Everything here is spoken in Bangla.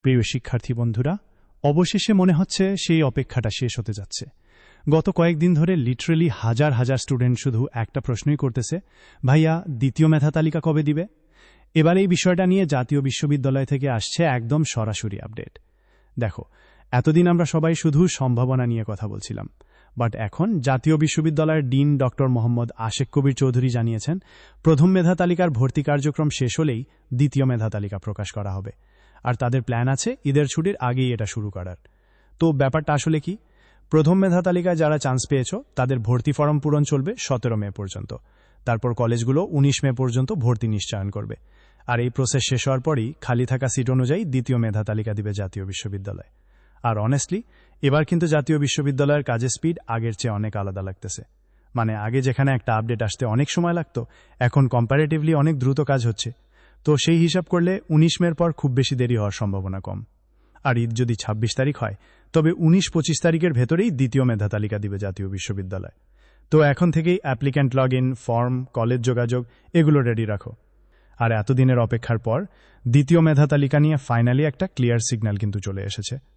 প্রিয় শিক্ষার্থী বন্ধুরা, অবশেষে মনে হচ্ছে সেই অপেক্ষাটা শেষ হতে যাচ্ছে। গত কয়েকদিন ধরে লিটারেলি হাজার হাজার স্টুডেন্ট শুধু একটা প্রশ্নই করতেছে, ভাইয়া দ্বিতীয় মেধা তালিকা কবে দিবে? এবার এই বিষয়টা নিয়ে জাতীয় বিশ্ববিদ্যালয় থেকে আসছে একদম সরাসরি আপডেট। দেখো, এতদিন আমরা সবাই শুধু সম্ভাবনা নিয়ে কথা বলছিলাম, বাট এখন জাতীয় বিশ্ববিদ্যালয়ের ডিন ড. মোহাম্মদ আশেক কবির চৌধুরী জানিয়েছেন, প্রথম মেধা তালিকার ভর্তি কার্যক্রম শেষ হলেই দ্বিতীয় মেধা তালিকা প্রকাশ করা হবে। আর তাদের প্ল্যান আছে ঈদের ছুটির আগেই এটা শুরু করার। তো ব্যাপারটা আসলে কি? প্রথম মেধা তালিকায় যারা চান্স পেয়েছ তাদের ভর্তি ফরম পূরণ চলবে 17 মে পর্যন্ত। তারপর কলেজগুলো 19 মে পর্যন্ত ভর্তি নিশ্চয়ন করবে। আর এই প্রসেস শেষ হওয়ার পরই খালি থাকা সিট অনুযায়ী দ্বিতীয় মেধা তালিকা দিবে জাতীয় বিশ্ববিদ্যালয়। আর অনেস্টলি এবার কিন্তু জাতীয় বিশ্ববিদ্যালয়ের কাজের স্পিড আগের চেয়ে অনেক আলাদা লাগতেছে। মানে আগে যেখানে একটা আপডেট আসতে অনেক সময় লাগতো, এখন কম্পারেটিভলি অনেক দ্রুত কাজ হচ্ছে। তো সেই হিসাব করলে 19 মের পর খুব বেশি দেরি হওয়ার সম্ভাবনা কম। আর ঈদ যদি 26 তারিখ হয়, তবে 19-25 তারিখের ভেতরেই দ্বিতীয় মেধা তালিকা দিবে জাতীয় বিশ্ববিদ্যালয়। তো এখন থেকেই applicant log in, form, college যোগাযোগ এগুলো রেডি রাখো। আর এতদিনের অপেক্ষার পর দ্বিতীয় মেধা তালিকা নিয়ে ফাইনালি একটা ক্লিয়ার সিগন্যাল কিন্তু চলে এসেছে।